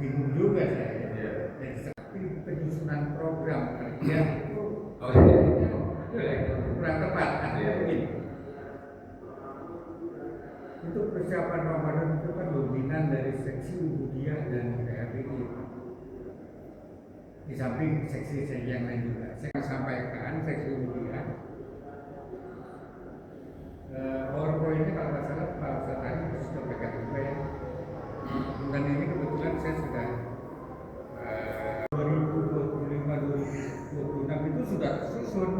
bingung juga saya. Dan seperti penyusunan program kerja itu kurang tepat. Begini. Untuk persiapan Ramadan itu kan dominan dari seksi Ubudiyah dan PRBI. Di samping seksi-seksi yang lain juga. Saya sampaikan seksi Ubudiyah. PowerPoint-nya kalau nggak salah Pak Ustadz tadi sudah pegang juga ya. Dan ini kebetulan saya sudah 2025-2026 itu sudah susun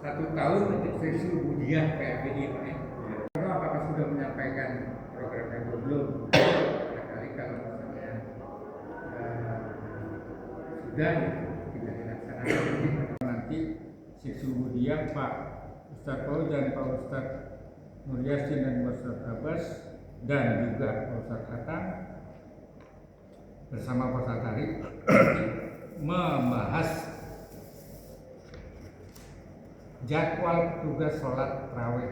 1 tahun untuk seksi Ubudiyah PRBI Pak ya. Apakah sudah menyampaikan programnya atau belum? Barangkali kalau misalnya sudah kita dilaksanakan nanti seksi Ubudiyah Pak Ustadz Fauzan, Pak Ustadz Nur Yasin dan Pak Ustadz Abbas dan juga Pak Ustadz Atang bersama Pak Ustadz Arif membahas jadwal tugas sholat tarawih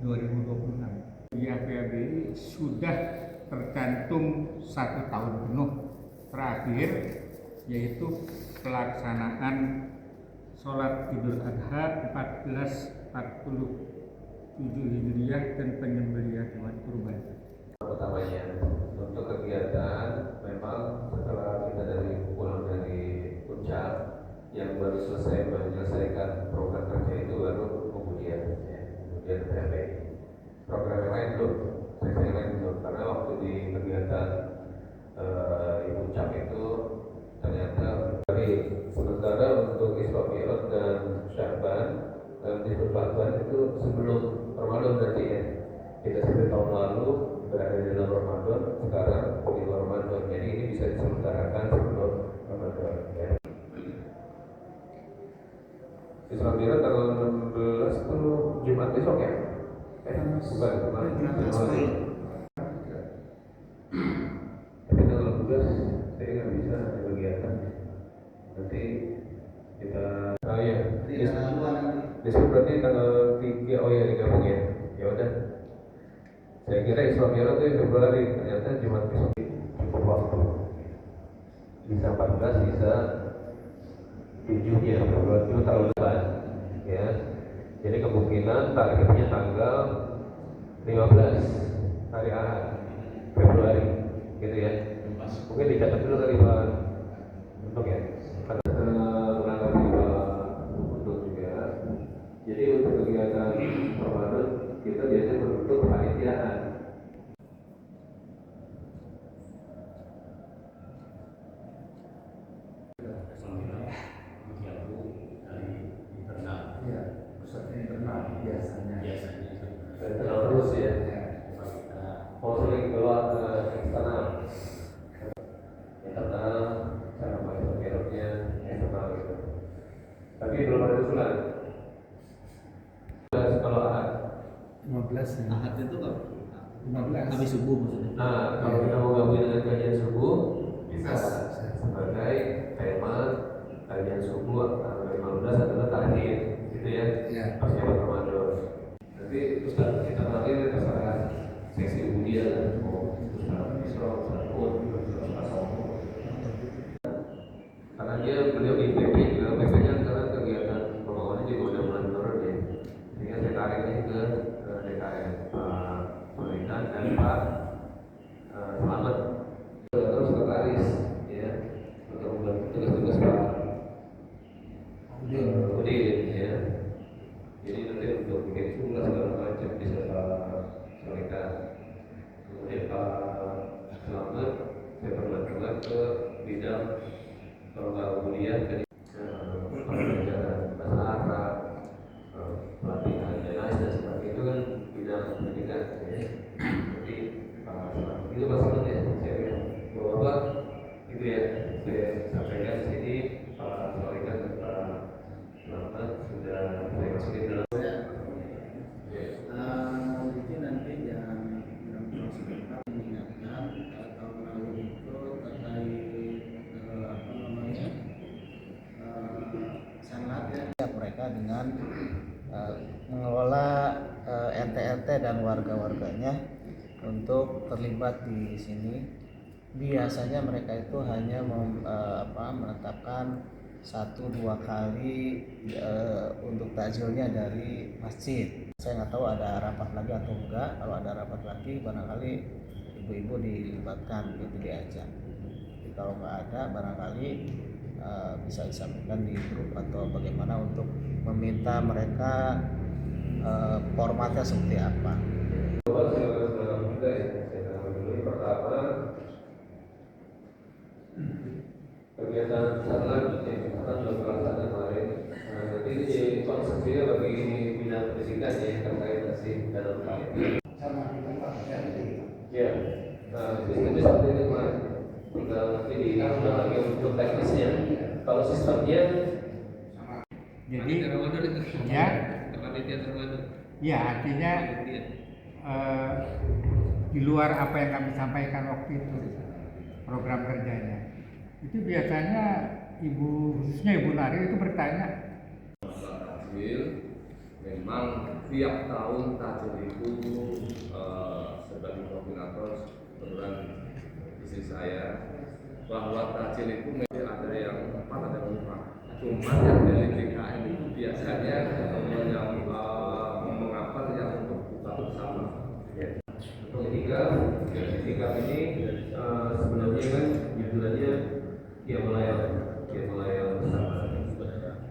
2026. Di PRBI sudah tercantum 1 tahun penuh terakhir, yaitu pelaksanaan sholat Idul Adha 1447 Hijriah dan penyembelihan hewan kurban. Pertamanya untuk kegiatan memang setelah kita pulang dari Puncak yang baru selesai menyelesaikan program kerja itu baru kemudian PRBI. Program yang lain belum, seksi yang lain belum, karena waktu di kegiatan di Puncak itu ternyata dari sementara untuk Isra Mi'raj dan Sya'ban dan Nisful Sya'ban itu sebelum Ramadan berarti ya. Kita sudah tahun lalu berada di dalam Ramadan, sekarang di luar Ramadan. Jadi ini bisa diselenggarakan sebelum Ramadan ya. Isra Mi'raj tanggal 16 itu Jumat besok ya? Bukan, kemarin tapi tanggal 12 saya nggak bisa ada kegiatan. Nanti kita besok berarti tanggal 3. Oh ya, digabung ya. Ya udah. Saya kira Isra Mi'raj itu Februari, ternyata Jumat besok cukup waktu. Bisa 14, bisa 7 ya, Februari itu tanggal 8 ya. Jadi kemungkinan targetnya tanggal 15 hari Ahad Februari gitu ya. Mungkin dicatat dulu kali Pak untuk ya. Jadi untuk kegiatan Ramadan kita biasanya membentuk kepanitiaan. Iya, pusatnya internal biasanya. Internal terus ya. Mau sering keluar ke eksternal. Internal, cara main keroknya internal gitu. Tapi belum ada usulan. Kalau Ahad 15 ya. Ahad itu kan 15 habis subuh maksudnya. Nah, kalau kita mau gabung dengan kajian subuh bisa sebagai tema kajian subuh tanggal 15 adalah tahlil gitu ya. Persiapan Ramadan. Nanti Ustaz kita terakhir terserah seksi Ubudiyah mau Ustaz Isra, Ustaz Ud, Ustaz Somo. Karena beliau di PP juga, PP-nya sekarang kegiatan pembangunan juga udah mulai menurun ya. Sehingga saya tarik ini ke DKM Pemerintahan dan Pak Selamat terus sekretaris ya untuk membantu tugas-tugas Pak Udin ya. Jadi nanti untuk bikin surat segala macam bisa Pak Solika. Kemudian Pak Selamat saya perbantuan ke bidang kalau kuliah ke pembelajaran bahasa Arab, pelatihan jelas dan sebagainya itu kan bidang pendidikan ya. Jadi itu masalah ya saya bahwa itu ya saya sampaikan di sini Pak Solika dan Pak Selamat sudah saya masukin dalam Mungkin nanti yang sebentar mengingatkan tahun lalu itu terkait sangat ya mereka dengan mengelola RT-RT dan warga-warganya untuk terlibat di sini biasanya mereka itu hanya menetapkan 1-2 kali untuk takjilnya dari masjid. Saya nggak tahu ada rapat lagi atau enggak. Kalau ada rapat lagi barangkali ibu-ibu dilibatkan gitu, diajak. Jadi kalau nggak ada barangkali bisa disampaikan di grup atau bagaimana untuk meminta mereka formatnya seperti apa. Kegiatan salat yang akan dilaksanakan kemarin, nanti konsepnya bagi bidang pendidikan ya terkait nasib dalam ya, sistemnya seperti itu kemarin. Tinggal nanti diulang lagi untuk teknisnya. Kalau sistemnya, Jadi ya, ya artinya di luar apa yang kami sampaikan waktu itu program kerjanya itu biasanya khususnya Ibu Nari itu bertanya. Memang tiap tahun tajil itu sebagai koordinator kebetulan istri saya bahwa tajil itu memang ada yang empat ada yang 5. Cuma yang dari DKM itu biasanya yang mengapa yang untuk buka bersama. Untuk itikaf ini sebenarnya kan judulnya dia melayang bersama.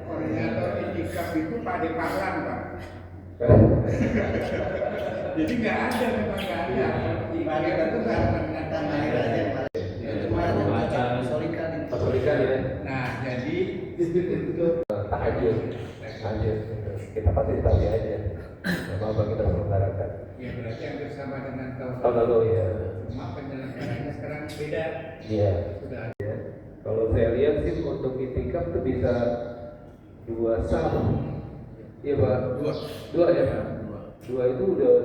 Koordinator itikaf itu Pak De Paklan, Pak. Jadi nggak ada, memang nggak ada. Itikaf itu nggak Persolikan ya. Nah, jadi Tahajud kita pasti tahu aja. Apa kita selenggarakan? ya berarti hampir sama dengan Tahun lalu ya. Cuma penyelenggaranya sekarang beda. Iya. Sudah. Ya. Kalau saya lihat sih untuk itikaf itu bisa 2 sahur. Iya Pak. 2 ya Pak. 2 itu udah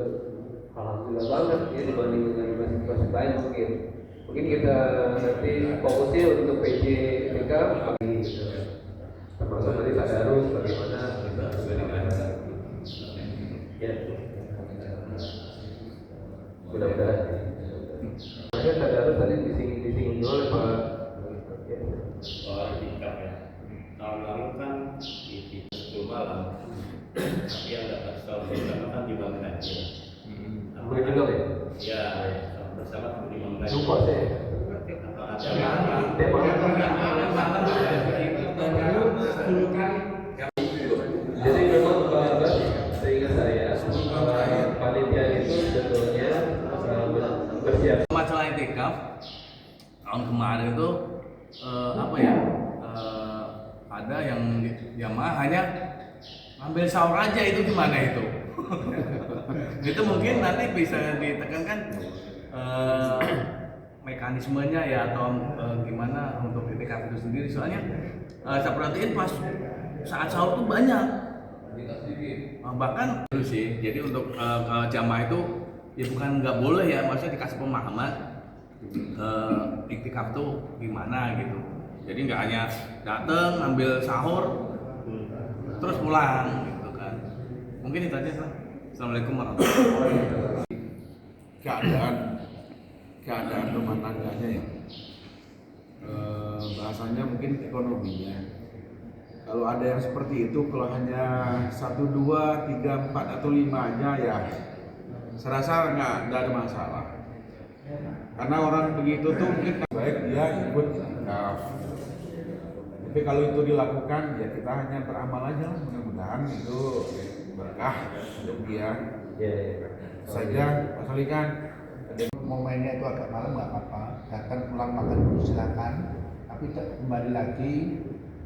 alhamdulillah banget ya dibanding dengan masing-masing lain mungkin. Mungkin kita nanti fokusnya untuk PJ itikaf pagi. Termasuk nanti tadarus bagaimana kita ya. Mudah-mudahan. Saya tadarus tadi disinggung oleh Pak. Soal itikaf ya. Tahun lalu kan di 10 malam, tapi yang dapat sahur bersama kan di Bang Ganjil. Boleh juga ya? Ya, sahur bersama di Bang Ganjil. Lupa saya. Jadi memang seingat saya panitia itu sebetulnya bersiap. Masalah itikaf tahun kemarin itu ada yang jamaah hanya ambil sahur aja, itu gimana itu? Itu mungkin nanti bisa ditekankan mekanismenya ya atau gimana untuk itikaf itu sendiri, soalnya saya perhatiin pas saat sahur tuh banyak, bahkan itu sih. Jadi untuk jamaah itu ya bukan nggak boleh ya, maksudnya dikasih pemahaman iktikaf tuh gimana gitu. Jadi nggak hanya datang ambil sahur terus pulang gitu kan. Mungkin itu aja Pak. Assalamualaikum warahmatullahi wabarakatuh. keadaan rumah tangganya ya, bahasanya mungkin ekonominya. Kalau ada yang seperti itu, kalau hanya 1, 2, 3, 4 atau 5 aja ya saya rasa nggak ada masalah. Karena orang begitu tuh mungkin baik dia ikut itikaf. Tapi kalau itu dilakukan ya kita hanya beramal aja, mudah-mudahan itu berkah untuk dia. Saja pasalikan. Momennya itu agak malam nggak apa-apa, datang pulang makan dulu silakan, tapi kembali lagi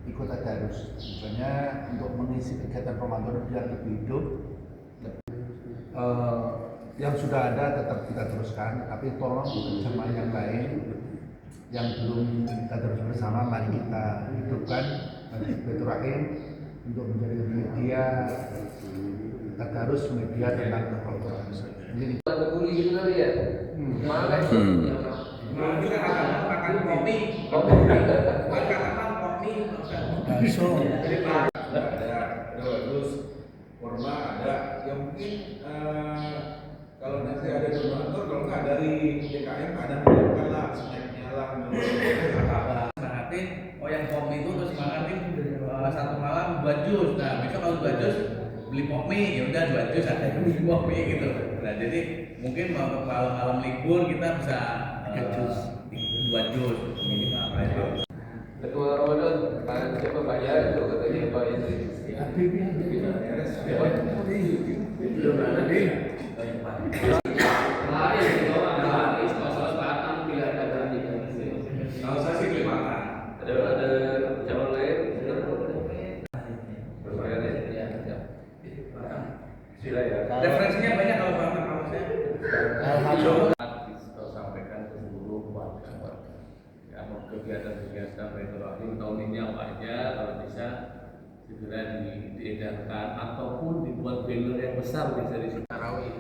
ikut tadarus. Misalnya untuk mengisi kegiatan Ramadan biar lebih hidup. Yang sudah ada tetap kita teruskan, tapi tolong jemaah yang lain yang belum tadarus bersama, mari kita hidupkan silaturahim untuk menjadi media tadarus, media tentang Al-Quran. Jadi Teguri gitu kali ya. Makan. Makan kopi. bakso. Ada bagus, kurma ada. Yang mungkin kalau nanti ada donatur, kalau nggak dari dari DKM ada menyiapkan lah snacknya lah, Semangatin, oh yang pop mie itu terus semangatin satu malam buat jus. Nah besok kalau buat jus beli pop mie, ya udah 2 jus ada yang beli pop mie gitu. Nah jadi mungkin malam libur kita bisa buat jus minimal. Ketua Ramadan, Pak siapa Pak Ya itu katanya Pak Yasri. Belum ada nih. Kalau saya sih kelihatan. Ada calon lain? Berbayar ya? Sila ya. Referensinya banyak kalau Pak saya. Alhamdulillah. Kita sampaikan ke seluruh warga. Ya, mau kegiatan-kegiatan Rahim tahun ini apa aja, kalau bisa segera diedarkan ataupun dibuat banner yang besar bisa di situ. Tarawih.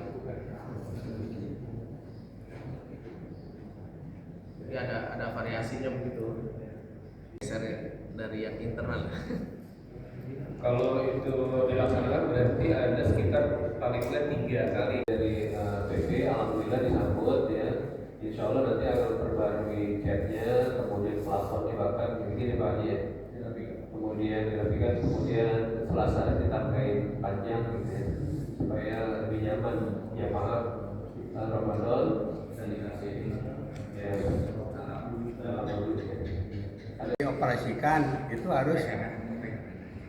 Jadi ada variasinya begitu. Dari yang internal. Kalau itu dilaksanakan berarti ada sekitar paling tidak 3 kali dari PP. Alhamdulillah disambut ya. Insya Allah nanti akan perbarui chatnya, kemudian plafonnya bahkan begini Pak ya. Kemudian dirapikan, kemudian Selasa ditambahin panjang gitu ya, supaya lebih nyaman. Ya maaf, Ramadan dan dikasih ya. Dioperasikan itu harus,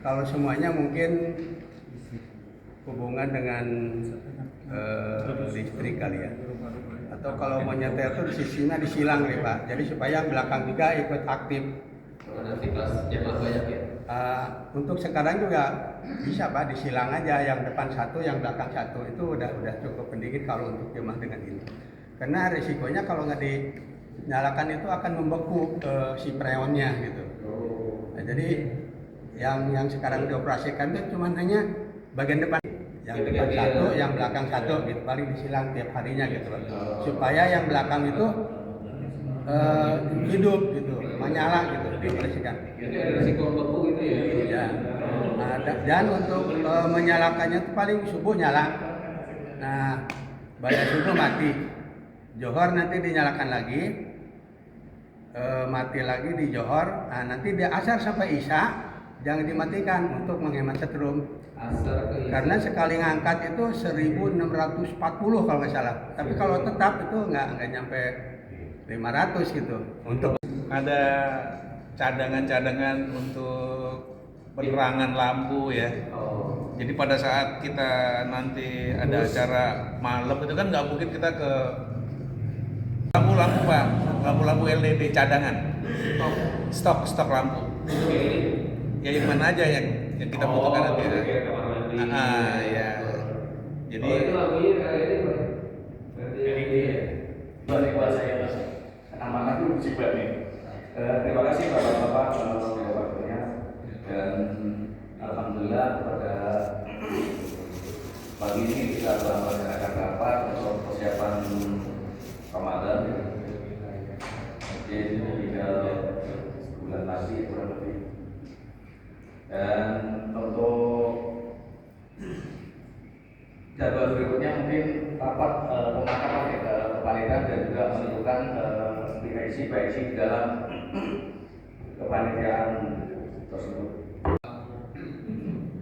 kalau semuanya mungkin hubungan dengan listrik kali ya, atau kalau mau nyetir itu sisinya disilang nih Pak, jadi supaya yang belakang juga ikut aktif. Nanti pas jemaah banyak ya. Untuk sekarang juga bisa Pak, disilang aja, yang depan satu, yang belakang satu, itu udah cukup pendikit kalau untuk jemaah dengan ini. Karena risikonya kalau nggak dinyalakan itu akan membeku si freonnya gitu. Nah, jadi yang sekarang dioperasikan itu cuma hanya bagian depan, yang depan satu, yang belakang satu, gitu, paling disilang tiap harinya gitu loh. Supaya yang belakang itu hidup gitu, menyala gitu, dioperasikan. Jadi ada risiko beku gitu ya. Ya. Nah, dan untuk menyalakannya itu paling subuh nyala. Nah, pada subuh mati. Johor nanti dinyalakan lagi, mati lagi di Johor. Nah, nanti di asar sampai isya jangan dimatikan untuk menghemat setrum. Asar ke Karena sekali ngangkat itu 1640 kalau nggak salah. Tapi kalau tetap itu nggak nyampe 500 gitu. Untuk ada cadangan-cadangan untuk penerangan lampu ya. Jadi pada saat kita nanti ada acara malam itu kan nggak mungkin kita ke lampu-lampu Pak, lampu-lampu LED cadangan, stok lampu. Ya yang mana aja yang kita butuhkan nanti ya. Ya. Jadi itu lagunya kali ini Pak. LED ya. Balik bahasa ya Mas. Amanah itu musibah nih. Terima kasih Bapak-bapak untuk waktunya, dan alhamdulillah pada pagi ini kita telah melaksanakan rapat untuk persiapan Ramadan. Jadi tinggal sebulan lagi kurang lebih. Dan untuk jadwal berikutnya mungkin rapat pemakaman ke kepanitan dan juga menentukan baik di dalam kepanitiaan tersebut.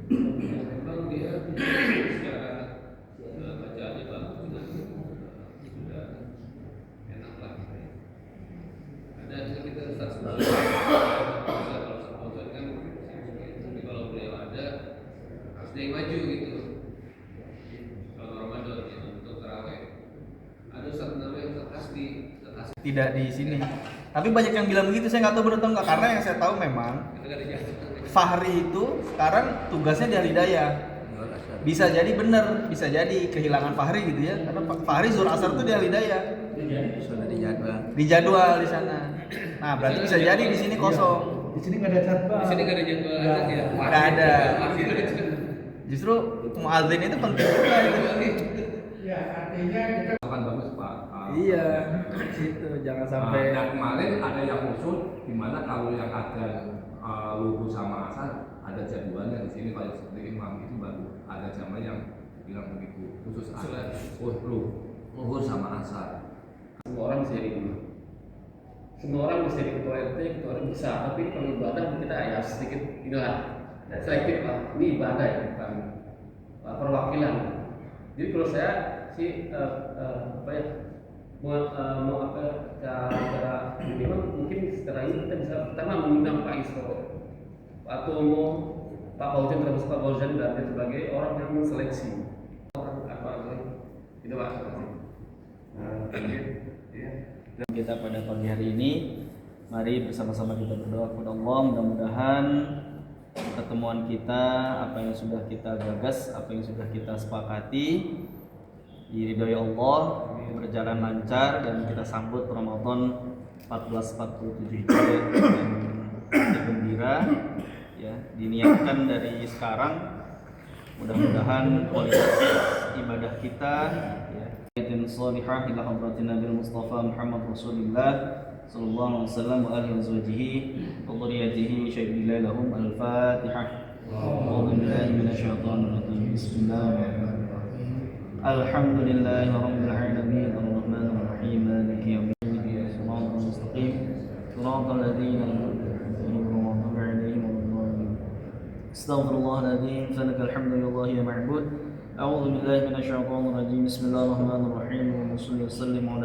Memang dia secara bacaannya bagus, sudah enak lah. Ada sekitar 100 kalau sponsor kan, tapi kalau beliau ada harus dia maju gitu. Kalau Ramadan ya, untuk taraweh ada satu nama yang terkasih tidak di sini. Tapi banyak yang bilang begitu, saya nggak tahu benar atau enggak, karena yang saya tahu memang Fahri itu sekarang tugasnya di Al-Hidayah. Bisa jadi benar, bisa jadi kehilangan Fahri gitu ya, karena Fahri Zuhur Asar itu di Al-Hidayah. Sudah dijadwal di sana. Nah, berarti bisa jadi di sini kosong. Di sini nggak ada jadwal. Di sini nggak ada jadwal azan ya? Nggak ada. Justru muadzin itu penting juga itu. Ya, artinya kita Akan bagus Pak. Iya, itu jangan sampai. Nah, kemarin ada yang usul di mana kalau yang ada lugu sama asar ada jadwalnya di sini, kalau seperti imam itu baru ada jamaah yang bilang begitu khusus ada luhur sama asar. Semua orang bisa jadi guru. Semua orang bisa jadi ketua RT, ketua RW bisa. Tapi kalau ibadah kita ya sedikit inilah selektif lah. Ini ibadah ya, bukan perwakilan. Jadi kalau saya sih cara minimal mungkin sekarang ini kita bisa pertama mengundang Pak Isro, Pak Tomo, Pak Fauzan, termasuk Pak Fauzan dan lain sebagai orang yang menseleksi orang apa itu Pak. Kita pada pagi hari ini, mari bersama-sama kita berdoa kepada Allah, mudah-mudahan pertemuan kita, apa yang sudah kita gagas, apa yang sudah kita sepakati diridhoi Allah, berjalan lancar dan kita sambut Ramadan 1447 Hijriah dengan gembira ya, diniatkan dari sekarang. Mudah-mudahan kualitas ibadah kita ya salihah ila hadratin Nabi Mustafa Muhammad Rasulullah sallallahu alaihi wasallam wa alihi wazwajihi wa dhurriyyatihi syai'illah lahum al-Fatihah. A'udzu billahi minasyaitonir rajim. Bismillahirrahmanirrahim. Alhamdulillahi rabbil alamin arrahmanir rahim maliki yaumiddin shiratal mustaqim shiratal ladzina an'amta alaihim Astaghfirullahaladzim, sanakal hamdulillah ya ma'bud. A'udzu billahi minasyaitonir rajim. Bismillahirrahmanirrahim. Wa sallallahu wasallam ala